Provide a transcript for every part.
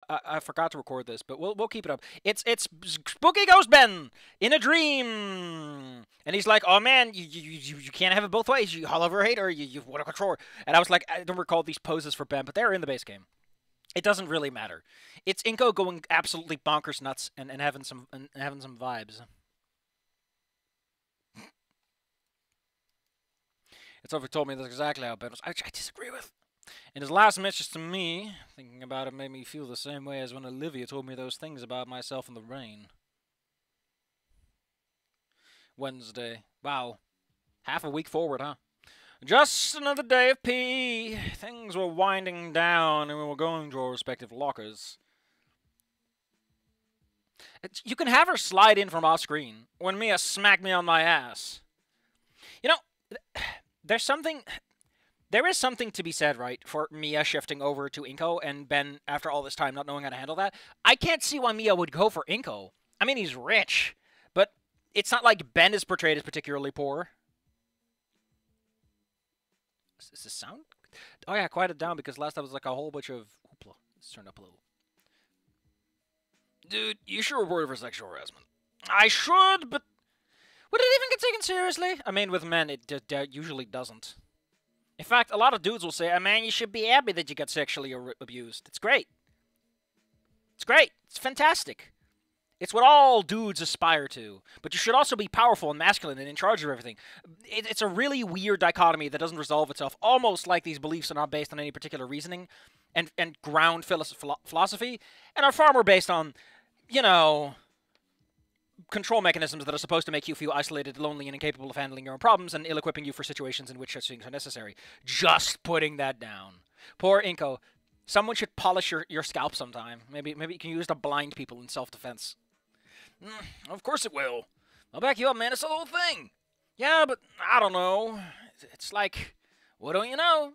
I forgot to record this, but we'll keep it up. It's Spooky Ghost Ben in a dream, and he's like, "Oh man, you can't have it both ways. You love or hate, or you want to control." And I was like, I don't recall these poses for Ben, but they're in the base game. It doesn't really matter. It's Inko going absolutely bonkers nuts and having some vibes. It's over told me that's exactly how Ben was. I disagree with. In his last message to me, thinking about it made me feel the same way as when Olivia told me those things about myself in the rain. Wednesday. Wow. Half a week forward, huh? Just another day of PE. Things were winding down and we were going to our respective lockers. You can have her slide in from off screen when Mia smacked me on my ass. You know, there is something to be said, right, for Mia shifting over to Inko and Ben, after all this time, not knowing how to handle that. I can't see why Mia would go for Inko. I mean, he's rich, but it's not like Ben is portrayed as particularly poor. Is this sound? Oh yeah, quiet it down because last time was like a whole bunch of hoopla. Let's turn it up a little. Dude, you should report it for sexual harassment. I should, but would it even get taken seriously? I mean, with men, it usually doesn't. In fact, a lot of dudes will say, "Oh, man, you should be happy that you got sexually abused." It's great. It's great. It's fantastic. It's what all dudes aspire to. But you should also be powerful and masculine and in charge of everything. It's a really weird dichotomy that doesn't resolve itself, almost like these beliefs are not based on any particular reasoning and ground philosophy, and are far more based on, you know, control mechanisms that are supposed to make you feel isolated, lonely, and incapable of handling your own problems, and ill-equipping you for situations in which such things are necessary. Just putting that down. Poor Inko. Someone should polish your scalp sometime. Maybe you can use it to blind people in self-defense. Of course it will. I'll back you up, man. It's the whole thing. Yeah, but I don't know. It's like, what don't you know?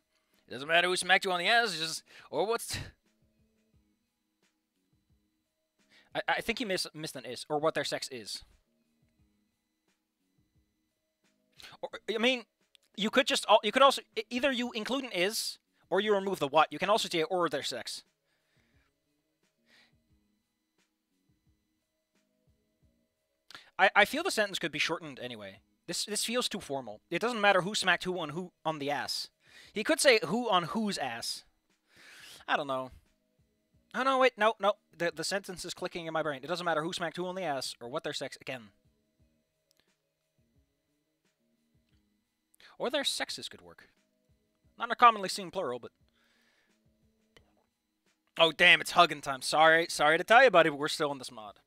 It doesn't matter who smacked you on the ass, just, or what's... I think you missed an is, or what their sex is. Or, I mean, you could also, either you include an is, or you remove the what. You can also say, or their sex. I feel the sentence could be shortened anyway. This feels too formal. It doesn't matter who smacked who on the ass. He could say who on whose ass. I don't know. Oh, no, wait, no. The sentence is clicking in my brain. It doesn't matter who smacked who on the ass or what their sex... Again. Or their sexes could work. Not a commonly seen plural, but... Oh, damn, it's hugging time. Sorry to tell you, buddy, but we're still in this mod.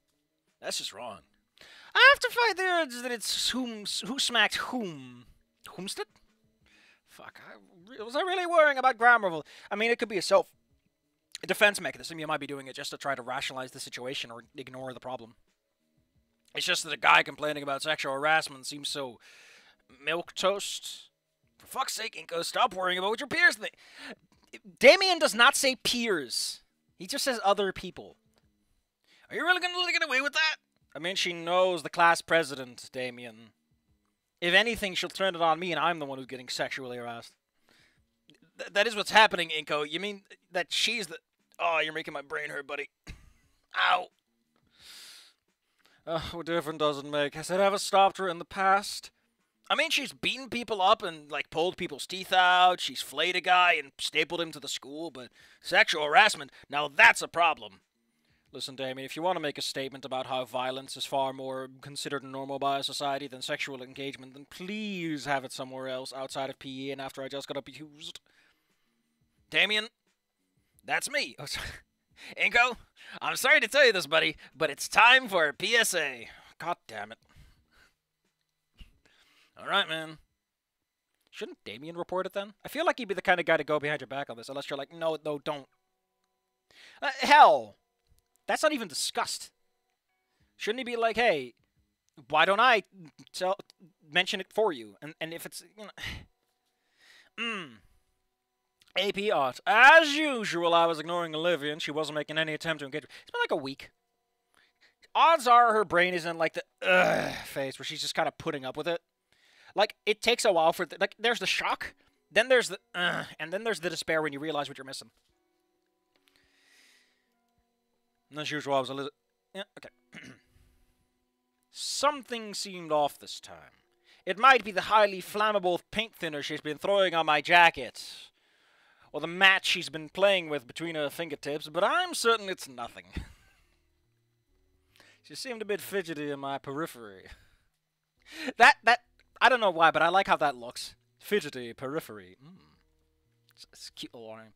That's just wrong. I have to fight the urge that it's who smacked whom. Whomstead? Fuck, was I really worrying about grammar? I mean, it could be a self-defense mechanism. You might be doing it just to try to rationalize the situation or ignore the problem. It's just that a guy complaining about sexual harassment seems so milquetoast. For fuck's sake, Inko, stop worrying about what your peers think. Damien does not say peers. He just says other people. Are you really going to get away with that? I mean, she knows the class president, Damien. If anything, she'll turn it on me, and I'm the one who's getting sexually harassed. That is what's happening, Inko. You mean that she's the... Oh, you're making my brain hurt, buddy. Ow. What difference does it make? Has it ever stopped her in the past? I mean, she's beaten people up and, like, pulled people's teeth out. She's flayed a guy and stapled him to the school, but sexual harassment, now that's a problem. Listen, Damien, if you want to make a statement about how violence is far more considered normal by a society than sexual engagement, then please have it somewhere else outside of PE and after I just got abused. Damien, that's me. Oh, Inko, I'm sorry to tell you this, buddy, but it's time for a PSA. God damn it. Alright, man. Shouldn't Damien report it then? I feel like he'd be the kind of guy to go behind your back on this, unless you're like, no, don't. Hell. That's not even discussed. Shouldn't he be like, hey, why don't I mention it for you? And if it's, you know... AP art. As usual, I was ignoring Olivia, and she wasn't making any attempt to engage. It's been like a week. Odds are her brain is in, like, the phase where she's just kind of putting up with it. Like, it takes a while for... like, there's the shock, then there's the... and then there's the despair when you realize what you're missing. As usual, I was a little... Yeah, okay. Something seemed off this time. It might be the highly flammable paint thinner she's been throwing on my jacket, or the match she's been playing with between her fingertips, but I'm certain it's nothing. She seemed a bit fidgety in my periphery. That, I don't know why, but I like how that looks. Fidgety periphery. It's a cute little line.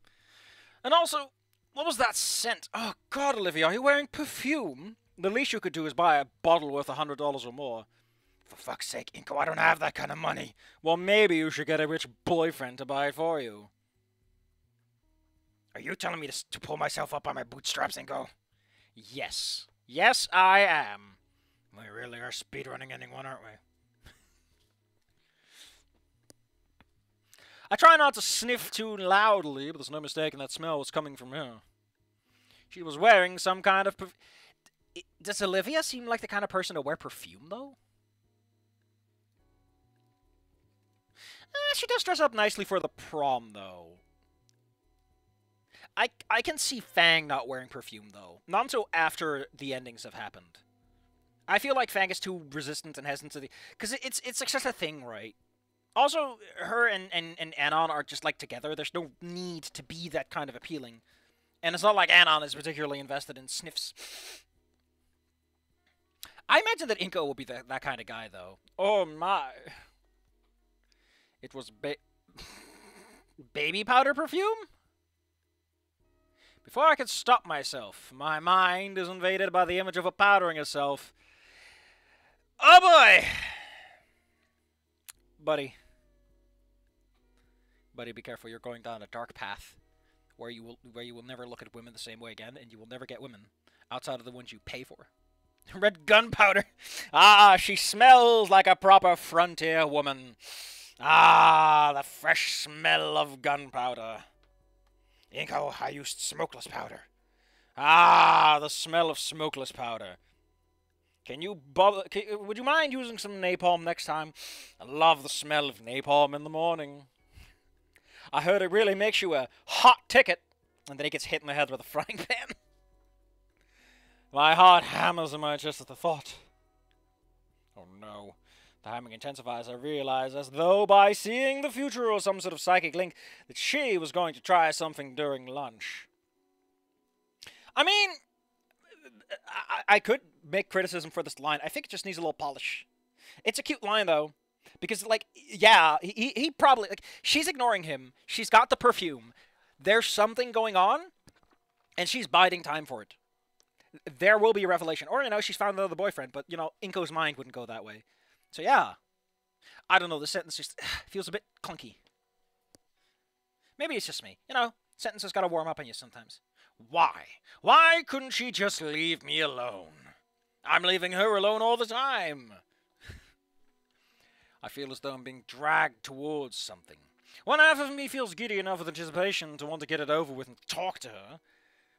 And also, what was that scent? Oh, God, Olivia, are you wearing perfume? The least you could do is buy a bottle worth $100 or more. For fuck's sake, Inko, I don't have that kind of money. Well, maybe you should get a rich boyfriend to buy it for you. Are you telling me to pull myself up by my bootstraps, Inko? Yes. Yes, I am. We really are speedrunning anyone, aren't we? I try not to sniff too loudly, but there's no mistaking that smell was coming from her. She was wearing some kind of Does Olivia seem like the kind of person to wear perfume, though? She does dress up nicely for the prom, though. I can see Fang not wearing perfume, though. Not until after the endings have happened. I feel like Fang is too resistant and hesitant to the... Because it's like such a thing, right? Also, her and Anon are just, like, together. There's no need to be that kind of appealing. And it's not like Anon is particularly invested in sniffs. I imagine that Inko will be that kind of guy, though. Oh, my. It was baby powder perfume? Before I could stop myself, my mind is invaded by the image of her powdering herself. Oh, boy! Buddy. Buddy, be careful. You're going down a dark path where you will never look at women the same way again, and you will never get women outside of the ones you pay for. Red gunpowder. Ah, she smells like a proper frontier woman. Ah, the fresh smell of gunpowder. Inko, I used smokeless powder. Ah, the smell of smokeless powder. Would you mind using some napalm next time? I love the smell of napalm in the morning. I heard it really makes you a hot ticket. And then he gets hit in the head with a frying pan. My heart hammers in my chest at the thought. Oh no. The hammering intensifies. I realize, as though by seeing the future or some sort of psychic link, that she was going to try something during lunch. I mean, I could make criticism for this line. I think it just needs a little polish. It's a cute line, though. Because, like, yeah, he probably... Like, she's ignoring him. She's got the perfume. There's something going on, and she's biding time for it. There will be a revelation. Or, you know, she's found another boyfriend, but, you know, Inko's mind wouldn't go that way. So, yeah. I don't know, the sentence just feels a bit clunky. Maybe it's just me. You know, sentences gotta warm up on you sometimes. Why? Why couldn't she just leave me alone? I'm leaving her alone all the time. I feel as though I'm being dragged towards something. One half of me feels giddy enough with anticipation to want to get it over with and talk to her.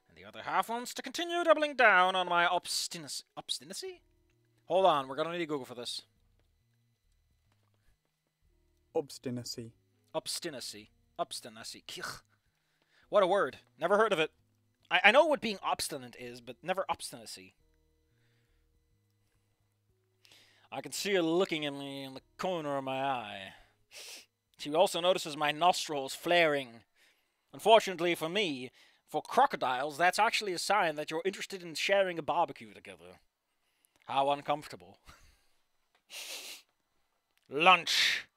And the other half wants to continue doubling down on my obstinacy. Obstinacy? Hold on, we're gonna need to Google for this. Obstinacy. Obstinacy. Obstinacy. What a word. Never heard of it. I know what being obstinate is, but never obstinacy. I can see her looking at me in the corner of my eye. She also notices my nostrils flaring. Unfortunately for me, for crocodiles, that's actually a sign that you're interested in sharing a barbecue together. How uncomfortable. Lunch.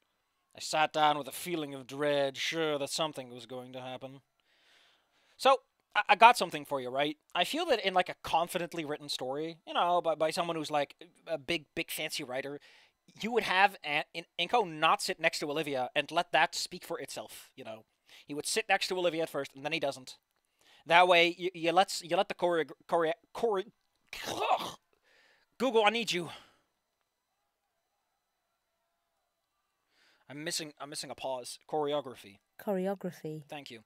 I sat down with a feeling of dread, sure that something was going to happen. So, I got something for you, right? I feel that in, like, a confidently written story, you know, by someone who's, like, a big fancy writer, you would have Inko not sit next to Olivia and let that speak for itself, you know? He would sit next to Olivia at first, and then he doesn't. That way, you let the Google, I need you. I'm missing a pause. Choreography. Choreography. Thank you.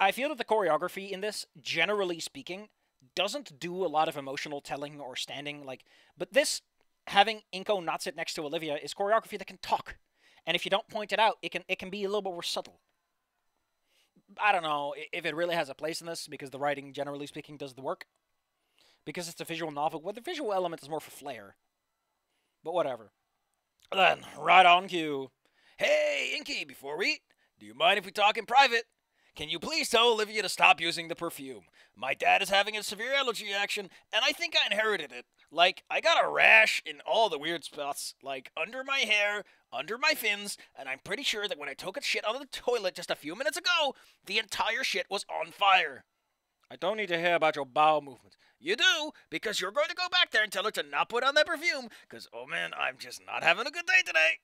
I feel that the choreography in this, generally speaking, doesn't do a lot of emotional telling or standing, like, but this, having Inko not sit next to Olivia, is choreography that can talk. And if you don't point it out, it can be a little bit more subtle. I don't know if it really has a place in this, because the writing, generally speaking, does the work. Because it's a visual novel, well, the visual element is more for flair. But whatever. Then, right on cue. Hey, Inky, before we eat, do you mind if we talk in private? Can you please tell Olivia to stop using the perfume? My dad is having a severe allergy reaction, and I think I inherited it. Like, I got a rash in all the weird spots, like under my hair, under my fins, and I'm pretty sure that when I took a shit out of the toilet just a few minutes ago, the entire shit was on fire. I don't need to hear about your bowel movements. You do, because you're going to go back there and tell her to not put on that perfume, because, oh man, I'm just not having a good day today.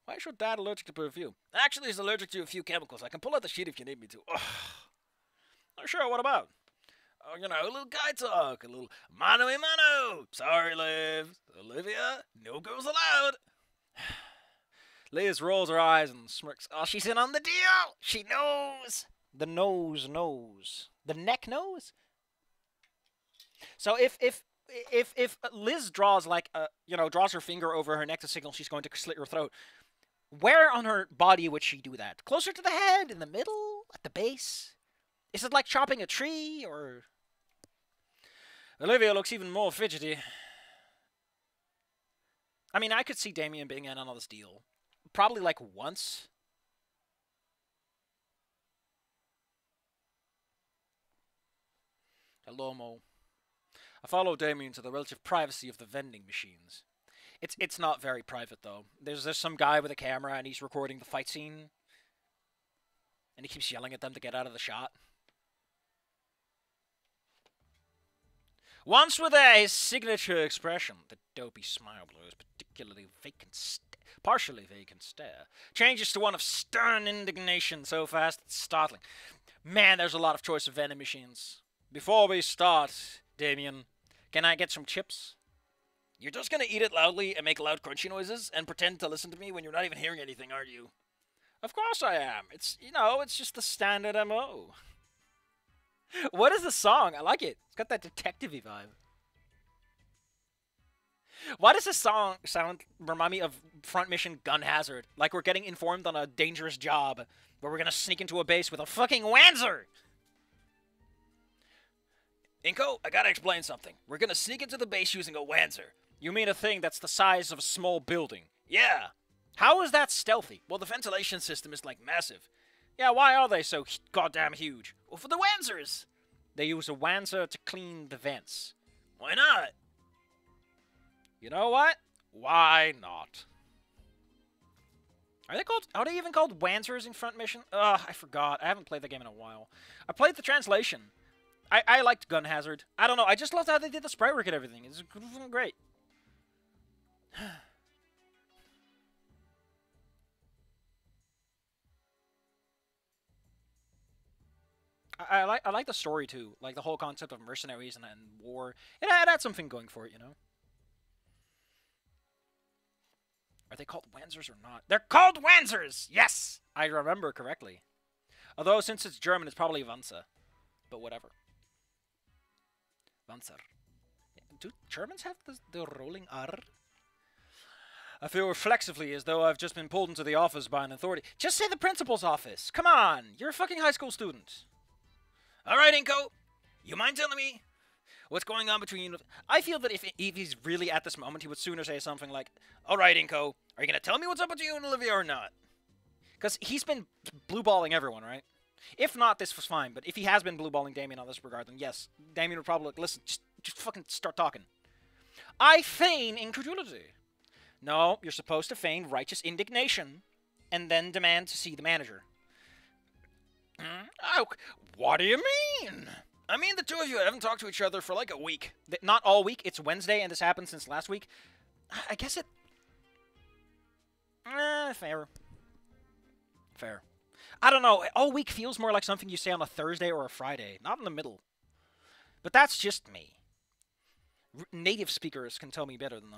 Why is your dad allergic to perfume? Actually, he's allergic to a few chemicals. I can pull out the sheet if you need me to. Ugh. Oh, sure, what about? Oh, you know, a little guy talk, a little mano a mano. Sorry, Liv. Olivia, no girls allowed. Liz rolls her eyes and smirks. Oh, she's in on the deal. She knows. The nose knows. The neck knows. So if Liz draws like draws her finger over her neck to signal she's going to slit her throat, where on her body would she do that? Closer to the head, in the middle, at the base? Is it like chopping a tree, or? Olivia looks even more fidgety. I mean, I could see Damien being in on this deal. Probably like once. Hello, Mo. I follow Damien to the relative privacy of the vending machines. It's not very private, though. There's some guy with a camera, and he's recording the fight scene. And he keeps yelling at them to get out of the shot. Once with his signature expression, the dopey smile blows particularly partially vacant stare, changes to one of stern indignation so fast it's startling. Man, there's a lot of choice of vending machines. Before we start, Damien, can I get some chips? You're just gonna eat it loudly and make loud crunchy noises and pretend to listen to me when you're not even hearing anything, are you? Of course I am. It's just the standard MO. What is the song? I like it. It's got that detective-y vibe. Why does this song remind me of Front Mission Gun Hazard? Like we're getting informed on a dangerous job where we're gonna sneak into a base with a fucking Wanzer! Inko, I gotta explain something. We're gonna sneak into the base using a Wanzer. You mean a thing that's the size of a small building? Yeah. How is that stealthy? Well, the ventilation system is, like, massive. Yeah, why are they so goddamn huge? Well, for the Wanzers. They use a Wanzer to clean the vents. Why not? You know what? Why not? Are they even called Wanzers in Front Mission? Ugh, I forgot. I haven't played the game in a while. I played the translation. I liked Gun Hazard. I don't know. I just loved how they did the sprite work and everything. It's great. I like the story too. Like the whole concept of mercenaries and war. It had something going for it, you know. Are they called Wanzers or not? They're called Wanzers! Yes! I remember correctly. Although, since it's German, it's probably Wanzer. But whatever. Wanzer. Do Germans have the rolling R? I feel reflexively as though I've just been pulled into the office by an authority. Just say the principal's office! Come on! You're a fucking high school student. Alright, Inko. You mind telling me what's going on between you? I feel that if he's really at this moment, he would sooner say something like, Alright, Inko, are you going to tell me what's up between you and Olivia or not? Because he's been blue-balling everyone, right? If not, this was fine. But if he has been blue-balling Damien on this regard, then yes, Damien would probably like, listen, just fucking start talking. I feign incredulity. No, you're supposed to feign righteous indignation and then demand to see the manager. Oh, what do you mean? I mean, the two of you haven't talked to each other for like a week. Not all week. It's Wednesday, and this happened since last week. I guess it... fair. Fair. I don't know. All week feels more like something you say on a Thursday or a Friday, not in the middle. But that's just me. Native speakers can tell me better than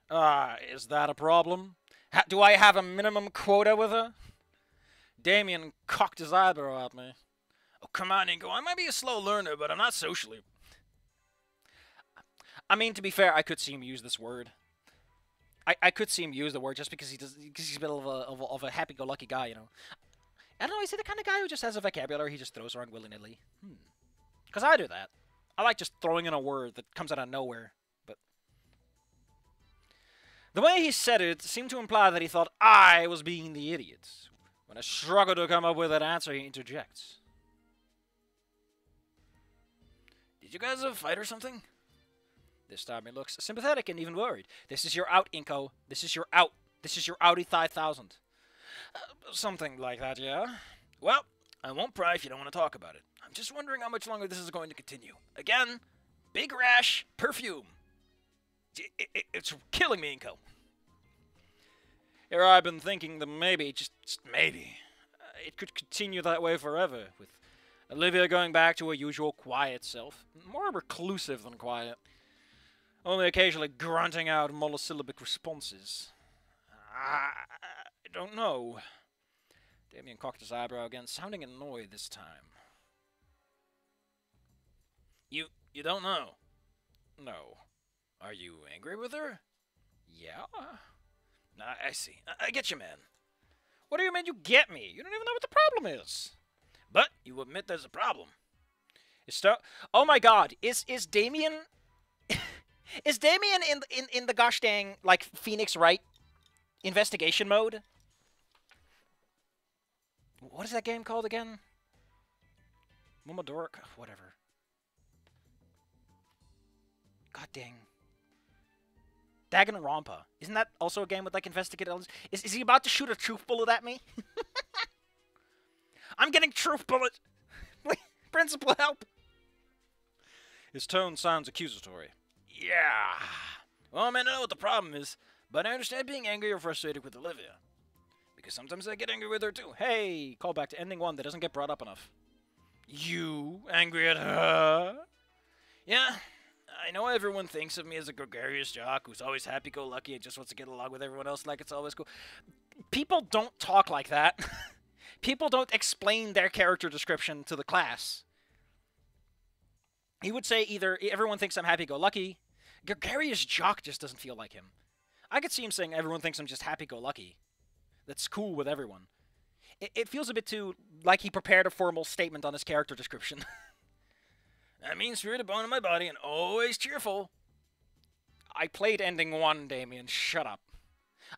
I. Is that a problem? Do I have a minimum quota with her? Damien cocked his eyebrow at me. Oh, come on, Ingo. I might be a slow learner, but I'm not socially. I mean, to be fair, I could see him use this word. I could see him use the word just because he's a bit of a happy-go-lucky guy, you know. I don't know, is he the kind of guy who just has a vocabulary he just throws around willy-nilly? Because I do that. I like just throwing in a word that comes out of nowhere, but... The way he said it seemed to imply that he thought I was being the idiot. When I struggle to come up with an answer, he interjects. Did you guys have a fight or something? This time he looks sympathetic and even worried. This is your out, Inko. This is your out. This is your outie 5000. Something like that, yeah? Well, I won't pry if you don't want to talk about it. I'm just wondering how much longer this is going to continue. Again, big rash, perfume. It's killing me, Inko. Here I've been thinking that maybe, just maybe, it could continue that way forever, with Olivia going back to her usual quiet self. More reclusive than quiet. Only occasionally grunting out monosyllabic responses. I don't know. Damien cocked his eyebrow again, sounding annoyed this time. You don't know? No. Are you angry with her? Yeah. I see. I get you, man. What do you mean you get me? You don't even know what the problem is. But you admit there's a problem. Oh my god, is Damien... is Damien in the gosh dang, like, Phoenix Wright investigation mode? What is that game called again? Momodoric? Whatever. God dang. Danganronpa. Isn't that also a game with, like, investigative elements? Is he about to shoot a truth bullet at me? I'm getting truth bullet! Principal, help! His tone sounds accusatory. Yeah. Well, I mean, I know what the problem is, but I understand being angry or frustrated with Olivia. Because sometimes I get angry with her, too. Hey, call back to ending one that doesn't get brought up enough. You angry at her? Yeah. I know everyone thinks of me as a gregarious jock who's always happy-go-lucky and just wants to get along with everyone else like it's always cool. People don't talk like that. People don't explain their character description to the class. He would say either everyone thinks I'm happy-go-lucky. Gregarious jock just doesn't feel like him. I could see him saying everyone thinks I'm just happy-go-lucky. That's cool with everyone. It feels a bit too like he prepared a formal statement on his character description. I mean, spirit, a bone in my body, and always cheerful. I played ending one, Damien. Shut up.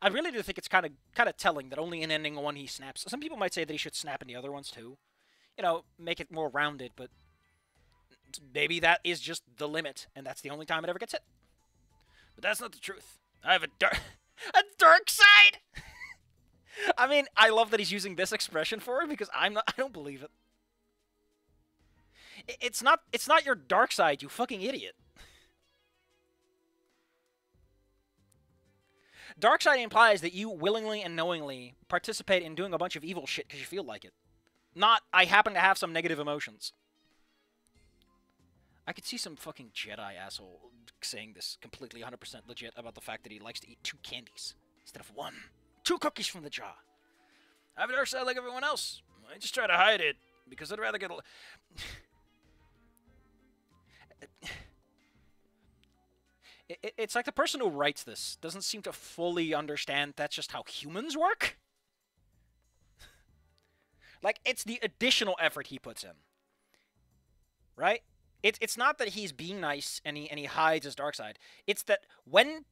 I really do think it's kind of telling that only in ending one he snaps. Some people might say that he should snap in the other ones too. You know, make it more rounded, but maybe that is just the limit, and that's the only time it ever gets hit. But that's not the truth. I have a dark side. I mean, I love that he's using this expression for it because I don't believe it. It's not your dark side, you fucking idiot. Dark side implies that you willingly and knowingly participate in doing a bunch of evil shit because you feel like it. Not, I happen to have some negative emotions. I could see some fucking Jedi asshole saying this completely 100% legit about the fact that he likes to eat 2 candies instead of 1. 2 cookies from the jar. I have a dark side like everyone else. I just try to hide it because I'd rather get It's like the person who writes this doesn't seem to fully understand that's just how humans work. Like, it's the additional effort he puts in. Right? It's not that he's being nice and he hides his dark side. It's that when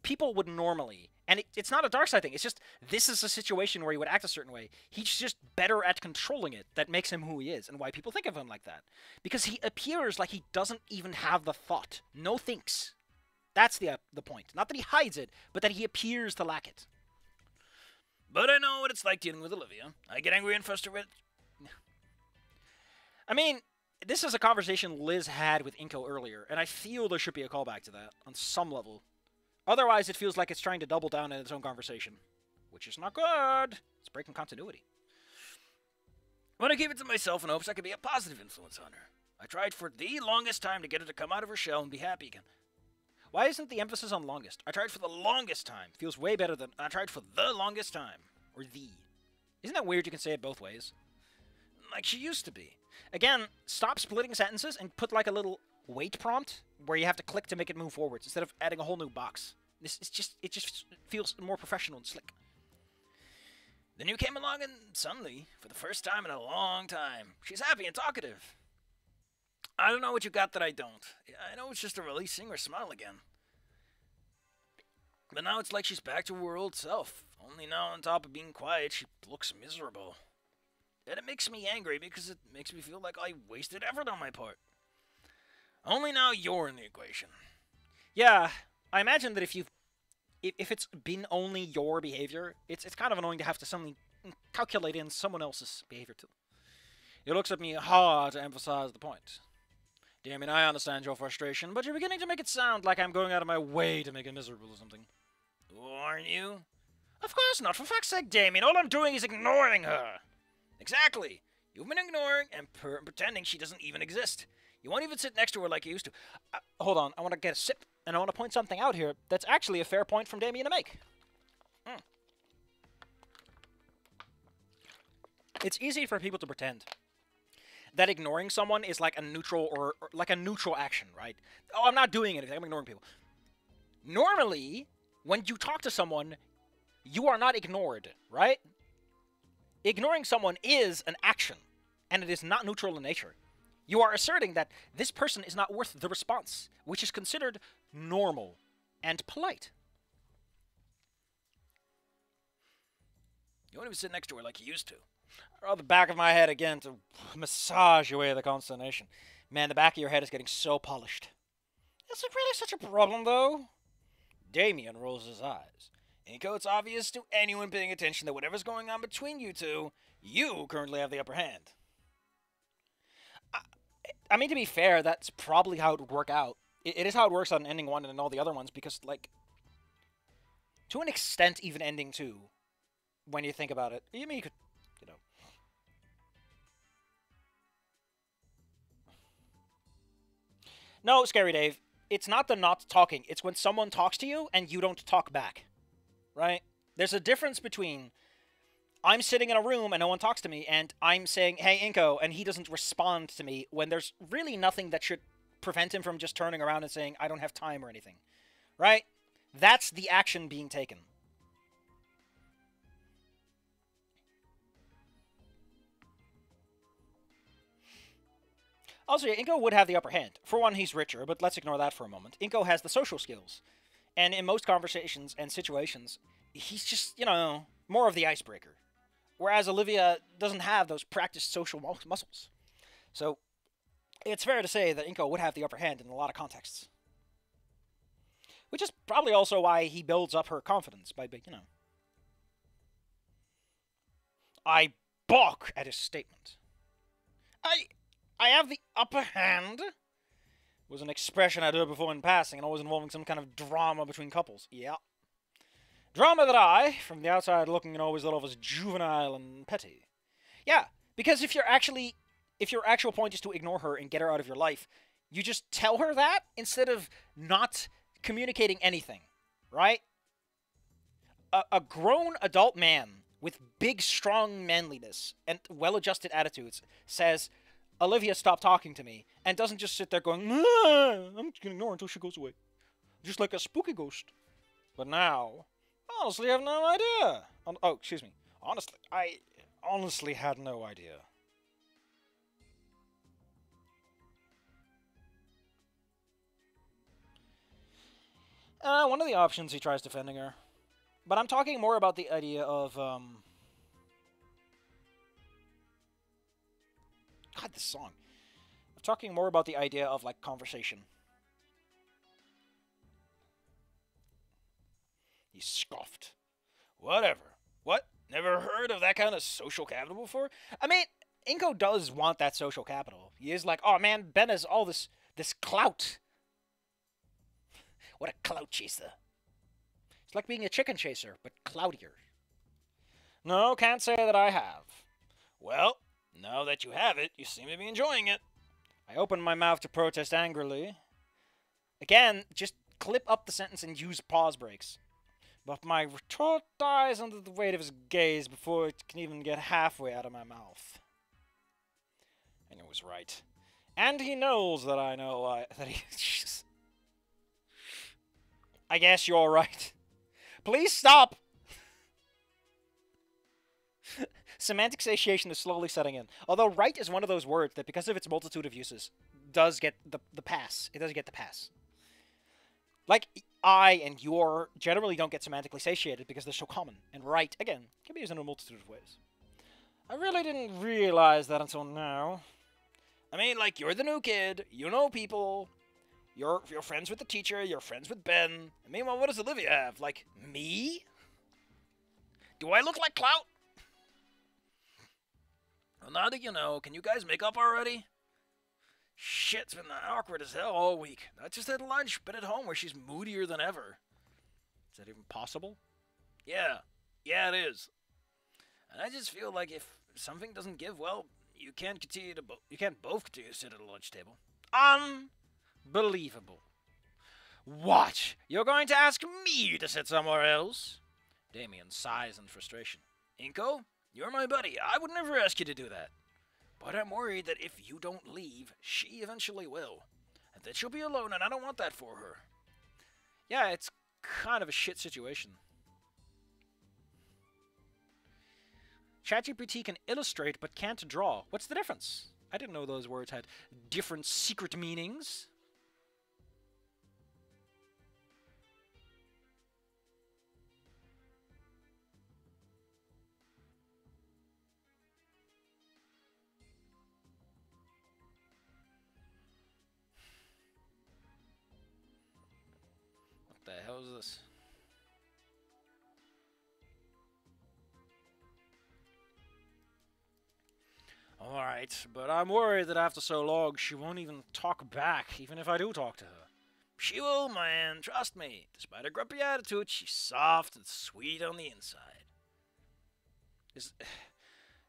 people would normally, and it's not a dark side thing, it's just this is a situation where he would act a certain way. He's just better at controlling it that makes him who he is and why people think of him like that. Because he appears like he doesn't even have the thought. No thinks. That's the point. Not that he hides it, but that he appears to lack it. But I know what it's like dealing with Olivia. I get angry and frustrated. I mean, this is a conversation Liz had with Inko earlier, and I feel there should be a callback to that on some level. Otherwise, it feels like it's trying to double down in its own conversation, which is not good. It's breaking continuity. I want to keep it to myself in hopes I could be a positive influence on her. I tried for the longest time to get her to come out of her shell and be happy again. Why isn't the emphasis on longest? I tried for the longest time. Feels way better than I tried for the longest time. Or the. Isn't that weird you can say it both ways? Like she used to be. Again, stop splitting sentences and put like a little wait prompt where you have to click to make it move forwards instead of adding a whole new box. It just feels more professional and slick. Then you came along and suddenly, for the first time in a long time, she's happy and talkative. I don't know what you got that I don't. I know it's just a release seeing her smile again. But now it's like she's back to her old self. Only now, on top of being quiet, she looks miserable. And it makes me angry because it makes me feel like I wasted effort on my part. Only now you're in the equation. Yeah, I imagine that if it's been only your behavior, it's kind of annoying to have to suddenly calculate in someone else's behavior too. It looks at me hard to emphasize the point. Damien, I understand your frustration, but you're beginning to make it sound like I'm going out of my way to make it miserable or something. Oh, aren't you? Of course not, for fuck's sake, Damien. All I'm doing is ignoring her. Exactly. You've been ignoring and pretending she doesn't even exist. You won't even sit next to her like you used to. Hold on, I want to get a sip, and I want to point something out here that's actually a fair point from Damien to make. It's easy for people to pretend that ignoring someone is like a neutral or like a neutral action, right? Oh, I'm not doing anything, I'm ignoring people. Normally, when you talk to someone, you are not ignored, right? Ignoring someone is an action, and it is not neutral in nature. You are asserting that this person is not worth the response, which is considered normal and polite. You won't even sit next to her like you used to. I rub the back of my head again to massage away the consternation. Man, the back of your head is getting so polished. Is it really such a problem, though? Damien rolls his eyes. Inko, it's obvious to anyone paying attention that whatever's going on between you two, you currently have the upper hand. I mean, to be fair, that's probably how it would work out. It is how it works on ending one and all the other ones, because, like, to an extent, even ending two, when you think about it. I mean, you could, you know. No, Scary Dave, it's not the not talking. It's when someone talks to you and you don't talk back, right? There's a difference between I'm sitting in a room and no one talks to me, and I'm saying, hey, Inko, and he doesn't respond to me when there's really nothing that should prevent him from just turning around and saying, I don't have time or anything, right? That's the action being taken. Also, yeah, Inko would have the upper hand. For one, he's richer, but let's ignore that for a moment. Inko has the social skills. And in most conversations and situations, he's just, you know, more of the icebreaker. Whereas Olivia doesn't have those practiced social muscles. So, it's fair to say that Inko would have the upper hand in a lot of contexts. Which is probably also why he builds up her confidence by, you know. I balk at his statement. I have the upper hand was an expression I'd heard before in passing and always involving some kind of drama between couples. Yeah. Drama that I, from the outside looking, always thought of as juvenile and petty. Yeah, because if your actual point is to ignore her and get her out of your life, you just tell her that instead of not communicating anything, right? A grown adult man with big, strong manliness and well-adjusted attitudes says, Olivia, stop talking to me, and doesn't just sit there going, I'm just gonna ignore her until she goes away. Just like a spooky ghost. But now, honestly, I have no idea. Oh, excuse me. Honestly, I honestly had no idea. One of the options he tries defending her. But I'm talking more about the idea of, God, this song. I'm talking more about the idea of, like, conversation. He scoffed. Whatever. What? Never heard of that kind of social capital before? I mean, Inko does want that social capital. He is like, oh man, Ben has all this clout. What a clout chaser. It's like being a chicken chaser, but cloutier. No, can't say that I have. Well, now that you have it, you seem to be enjoying it. I opened my mouth to protest angrily. Again, just clip up the sentence and use pause breaks. But my retort dies under the weight of his gaze before it can even get halfway out of my mouth. And it was right. And he knows that I know that he... I guess you're right. Please stop! Semantic satiation is slowly setting in. Although right is one of those words that, because of its multitude of uses, does get the pass. It does get the pass. Like, I and your generally don't get semantically satiated because they're so common. And right, again, can be used in a multitude of ways. I really didn't realize that until now. I mean, like, you're the new kid, you know people, you're friends with the teacher, you're friends with Ben. And meanwhile, what does Olivia have? Like, me? Do I look like clout? Well, now that you know, can you guys make up already? Shit's been awkward as hell all week. Not just at lunch, but at home where she's moodier than ever. Is that even possible? Yeah, it is. And I just feel like if something doesn't give, well, you can't both continue to sit at a lunch table. Unbelievable. What? You're going to ask me to sit somewhere else? Damien sighs in frustration. Inko, you're my buddy. I would never ask you to do that. But I'm worried that if you don't leave, she eventually will. And then she'll be alone, and I don't want that for her. Yeah, it's kind of a shit situation. ChatGPT can illustrate but can't draw. What's the difference? I didn't know those words had different secret meanings. What the hell is this? Alright, but I'm worried that after so long, she won't even talk back, even if I do talk to her. She will, man, trust me. Despite her grumpy attitude, she's soft and sweet on the inside.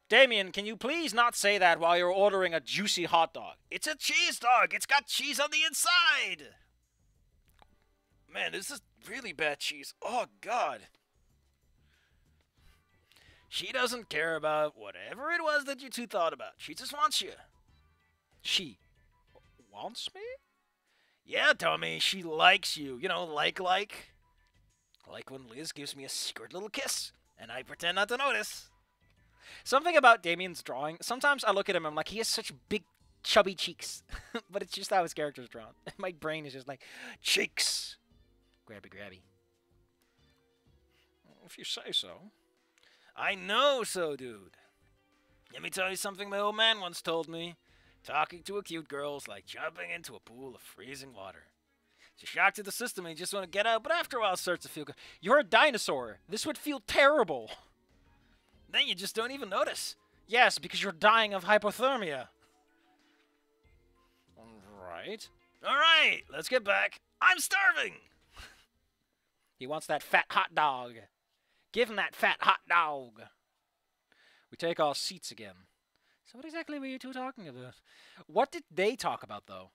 Damien, can you please not say that while you're ordering a juicy hot dog? It's a cheese dog! It's got cheese on the inside! Man, this is really bad cheese. Oh, God. She doesn't care about whatever it was that you two thought about. She just wants you. She wants me? Yeah, Tommy, she likes you. You know, like. Like when Liz gives me a secret little kiss, and I pretend not to notice. Something about Damien's drawing, sometimes I look at him and I'm like, he has such big, chubby cheeks. But it's just how his character's drawn. My brain is just like, cheeks. Grabby, grabby. If you say so. I know so, dude. Let me tell you something my old man once told me. Talking to a cute girl is like jumping into a pool of freezing water. It's a shock to the system and you just want to get out, but after a while it starts to feel good. You're a dinosaur. This would feel terrible. Then you just don't even notice. Yes, because you're dying of hypothermia. Alright. Alright, let's get back. I'm starving! He wants that fat hot dog. Give him that fat hot dog. We take our seats again. So what exactly were you two talking about? What did they talk about, though?